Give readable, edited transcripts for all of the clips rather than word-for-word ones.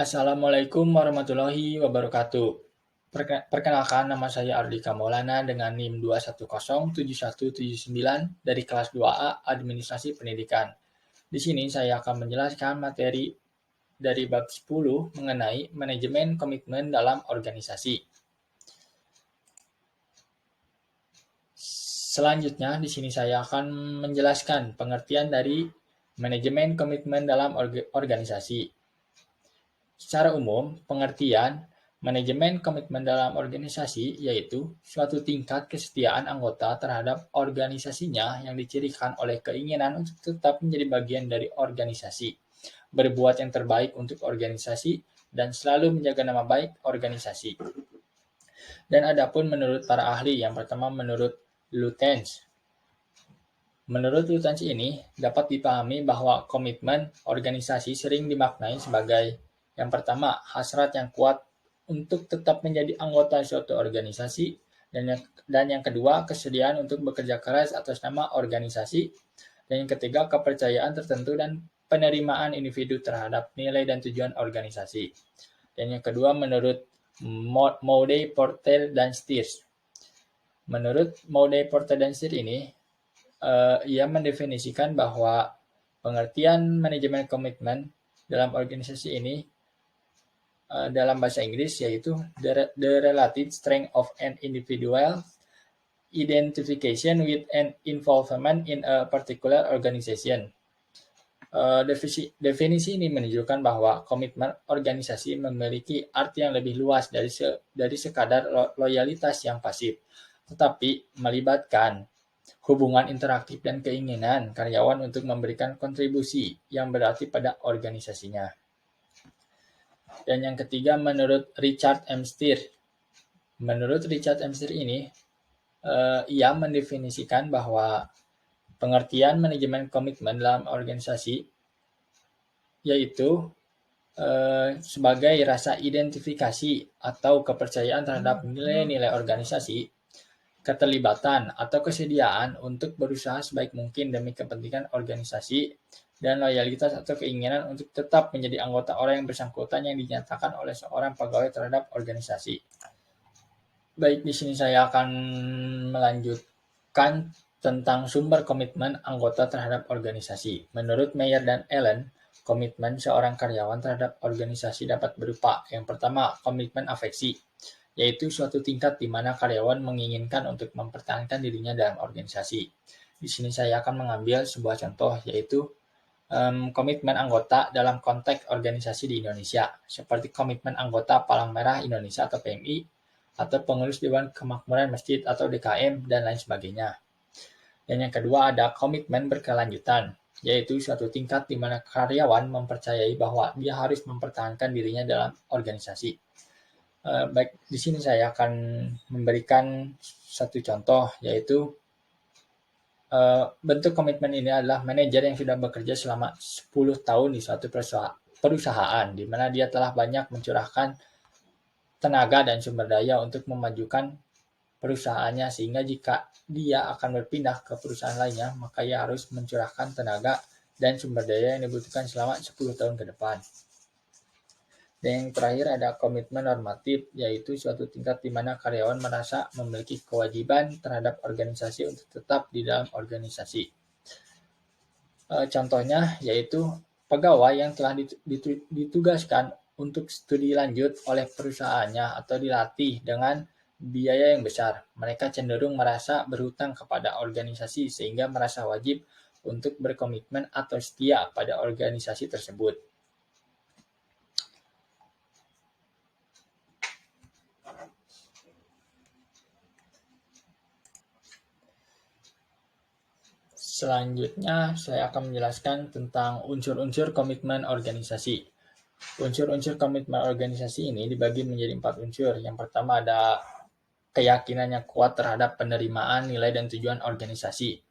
Assalamualaikum warahmatullahi wabarakatuh. Perkenalkan, nama saya Ardika Maulana dengan NIM 2107179 dari kelas 2A Administrasi Pendidikan. Di sini saya akan menjelaskan materi dari bab 10 mengenai manajemen komitmen dalam organisasi. Selanjutnya, di sini saya akan menjelaskan pengertian dari manajemen komitmen dalam organisasi. Secara umum, pengertian manajemen komitmen dalam organisasi yaitu suatu tingkat kesetiaan anggota terhadap organisasinya yang dicirikan oleh keinginan untuk tetap menjadi bagian dari organisasi, berbuat yang terbaik untuk organisasi, dan selalu menjaga nama baik organisasi. Dan adapun menurut para ahli, yang pertama menurut Lutyens. Menurut Lutyens ini, dapat dipahami bahwa komitmen organisasi sering dimaknai sebagai yang pertama, hasrat yang kuat untuk tetap menjadi anggota suatu organisasi, dan yang kedua, kesediaan untuk bekerja keras atas nama organisasi, dan yang ketiga, kepercayaan tertentu dan penerimaan individu terhadap nilai dan tujuan organisasi. Dan yang kedua, menurut Moudey, Porter, dan Stiers. Menurut Moudey, Porter, dan Stiers ini, ia mendefinisikan bahwa pengertian manajemen komitmen dalam organisasi ini dalam bahasa Inggris yaitu the relative strength of an individual identification with an involvement in a particular organization. Definisi ini menunjukkan bahwa komitmen organisasi memiliki arti yang lebih luas dari sekadar loyalitas yang pasif, tetapi melibatkan hubungan interaktif dan keinginan karyawan untuk memberikan kontribusi yang berarti pada organisasinya. Dan yang ketiga, menurut Richard M. Stiers. Menurut Richard M. Stiers ini, ia mendefinisikan bahwa pengertian manajemen komitmen dalam organisasi yaitu sebagai rasa identifikasi atau kepercayaan terhadap nilai-nilai organisasi, keterlibatan atau kesediaan untuk berusaha sebaik mungkin demi kepentingan organisasi, dan loyalitas atau keinginan untuk tetap menjadi anggota orang yang bersangkutan yang dinyatakan oleh seorang pegawai terhadap organisasi. Baik, di sini saya akan melanjutkan tentang sumber komitmen anggota terhadap organisasi. Menurut Meyer dan Allen, komitmen seorang karyawan terhadap organisasi dapat berupa yang pertama, komitmen afeksi, yaitu suatu tingkat di mana karyawan menginginkan untuk mempertahankan dirinya dalam organisasi. Di sini saya akan mengambil sebuah contoh, yaitu komitmen anggota dalam konteks organisasi di Indonesia, seperti komitmen anggota Palang Merah Indonesia atau PMI, atau pengurus Dewan Kemakmuran Masjid atau DKM, dan lain sebagainya. Dan yang kedua ada komitmen berkelanjutan, yaitu suatu tingkat di mana karyawan mempercayai bahwa dia harus mempertahankan dirinya dalam organisasi. Baik, di sini saya akan memberikan satu contoh, yaitu bentuk komitmen ini adalah manajer yang sudah bekerja selama 10 tahun di suatu perusahaan, di mana dia telah banyak mencurahkan tenaga dan sumber daya untuk memajukan perusahaannya, sehingga jika dia akan berpindah ke perusahaan lainnya, maka ia harus mencurahkan tenaga dan sumber daya yang dibutuhkan selama 10 tahun ke depan. Dan yang terakhir ada komitmen normatif, yaitu suatu tingkat di mana karyawan merasa memiliki kewajiban terhadap organisasi untuk tetap di dalam organisasi. Contohnya yaitu pegawai yang telah ditugaskan untuk studi lanjut oleh perusahaannya atau dilatih dengan biaya yang besar. Mereka cenderung merasa berhutang kepada organisasi sehingga merasa wajib untuk berkomitmen atau setia pada organisasi tersebut. Selanjutnya, saya akan menjelaskan tentang unsur-unsur komitmen organisasi. Unsur-unsur komitmen organisasi ini dibagi menjadi 4 unsur. Yang pertama ada keyakinan yang kuat terhadap penerimaan nilai dan tujuan organisasi.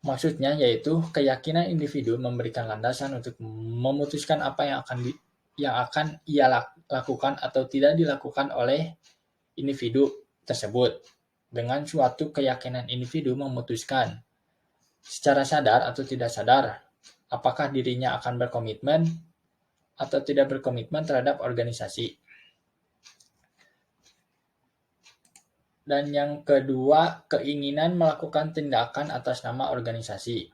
Maksudnya yaitu keyakinan individu memberikan landasan untuk memutuskan apa yang akan ia lakukan atau tidak dilakukan oleh individu tersebut. Dengan suatu keyakinan individu memutuskan secara sadar atau tidak sadar apakah dirinya akan berkomitmen atau tidak berkomitmen terhadap organisasi. Dan yang kedua, keinginan melakukan tindakan atas nama organisasi.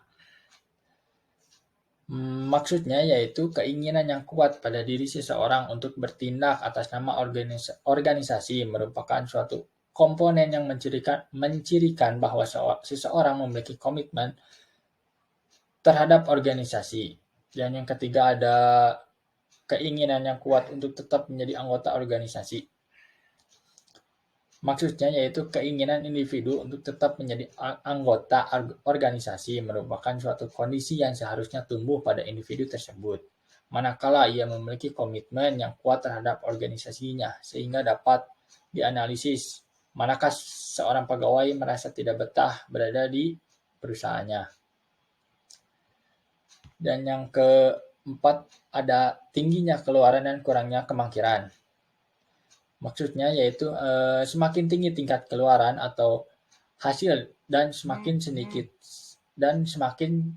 Maksudnya yaitu keinginan yang kuat pada diri seseorang untuk bertindak atas nama organisasi merupakan suatu komponen yang mencirikan bahwa seseorang memiliki komitmen terhadap organisasi. Dan yang ketiga ada keinginan yang kuat untuk tetap menjadi anggota organisasi. Maksudnya yaitu keinginan individu untuk tetap menjadi anggota organisasi merupakan suatu kondisi yang seharusnya tumbuh pada individu tersebut, manakala ia memiliki komitmen yang kuat terhadap organisasinya, sehingga dapat dianalisis manakah seorang pegawai merasa tidak betah berada di perusahaannya. Dan yang keempat ada tingginya keluaran dan kurangnya kemakmuran. Maksudnya yaitu semakin tinggi tingkat keluaran atau hasil dan semakin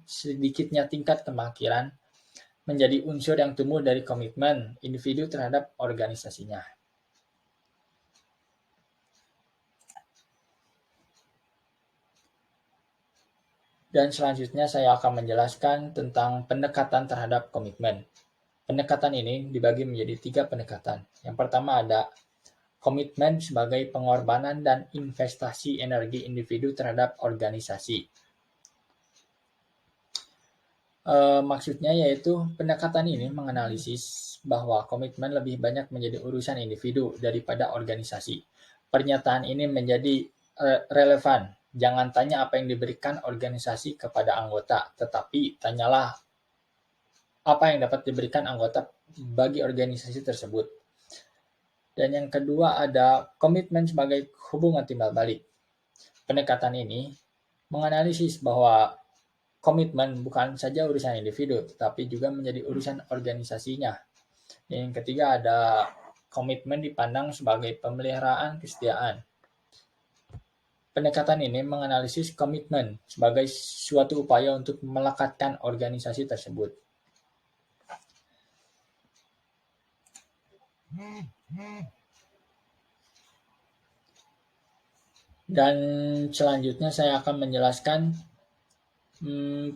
sedikitnya tingkat kemakmuran menjadi unsur yang tumbuh dari komitmen individu terhadap organisasinya. Dan selanjutnya saya akan menjelaskan tentang pendekatan terhadap komitmen. Pendekatan ini dibagi menjadi 3 pendekatan. Yang pertama ada komitmen sebagai pengorbanan dan investasi energi individu terhadap organisasi. Maksudnya yaitu pendekatan ini menganalisis bahwa komitmen lebih banyak menjadi urusan individu daripada organisasi. Pernyataan ini menjadi relevan. Jangan tanya apa yang diberikan organisasi kepada anggota, tetapi tanyalah apa yang dapat diberikan anggota bagi organisasi tersebut. Dan yang kedua ada komitmen sebagai hubungan timbal balik. Pendekatan ini menganalisis bahwa komitmen bukan saja urusan individu, tetapi juga menjadi urusan organisasinya. Dan yang ketiga ada komitmen dipandang sebagai pemeliharaan kesetiaan. Pendekatan ini menganalisis komitmen sebagai suatu upaya untuk melekatkan organisasi tersebut. Dan selanjutnya saya akan menjelaskan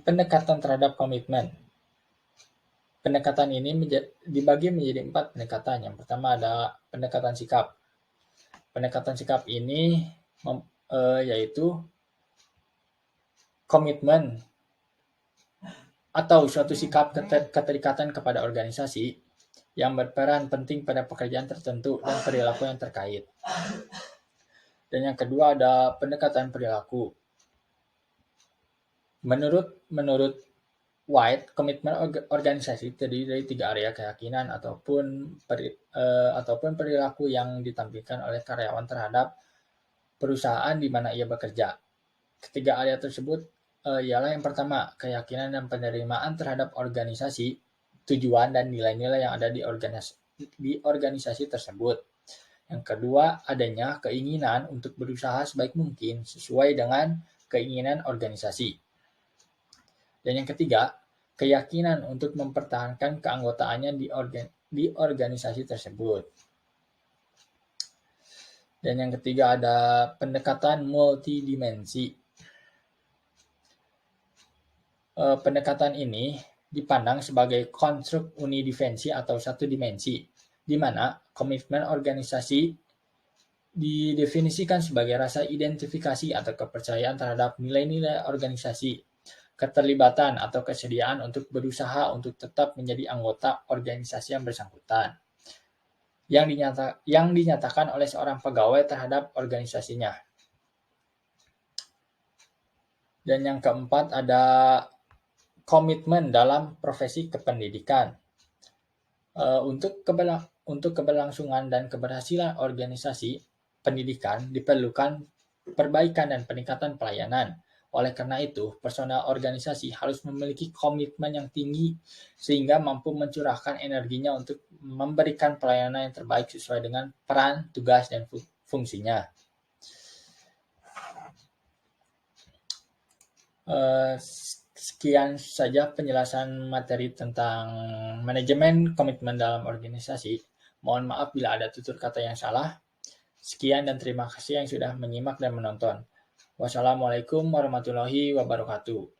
pendekatan terhadap komitmen. Pendekatan ini dibagi menjadi 4 pendekatan. Yang pertama ada pendekatan sikap. Pendekatan sikap ini yaitu komitmen atau suatu sikap keterikatan kepada organisasi yang berperan penting pada pekerjaan tertentu dan perilaku yang terkait. Dan yang kedua ada pendekatan perilaku. Menurut White, komitmen organisasi terdiri dari 3 area: keyakinan ataupun perilaku yang ditampilkan oleh karyawan terhadap perusahaan di mana ia bekerja. Ketiga area tersebut ialah yang pertama, keyakinan dan penerimaan terhadap organisasi, tujuan dan nilai-nilai yang ada di organisasi tersebut. Yang kedua, adanya keinginan untuk berusaha sebaik mungkin sesuai dengan keinginan organisasi. Dan yang ketiga, keyakinan untuk mempertahankan keanggotaannya di organisasi tersebut. Dan yang ketiga ada pendekatan multidimensi. Pendekatan ini dipandang sebagai konstruk unidimensi atau satu dimensi, di mana komitmen organisasi didefinisikan sebagai rasa identifikasi atau kepercayaan terhadap nilai-nilai organisasi, keterlibatan atau kesediaan untuk berusaha untuk tetap menjadi anggota organisasi yang bersangkutan, yang dinyatakan oleh seorang pegawai terhadap organisasinya. Dan yang keempat ada komitmen dalam profesi kependidikan. Untuk keberlangsungan dan keberhasilan organisasi pendidikan diperlukan perbaikan dan peningkatan pelayanan. Oleh karena itu, personel organisasi harus memiliki komitmen yang tinggi sehingga mampu mencurahkan energinya untuk memberikan pelayanan yang terbaik sesuai dengan peran, tugas, dan fungsinya. Sekian saja penjelasan materi tentang manajemen komitmen dalam organisasi. Mohon maaf bila ada tutur kata yang salah. Sekian dan terima kasih yang sudah menyimak dan menonton. Wassalamualaikum warahmatullahi wabarakatuh.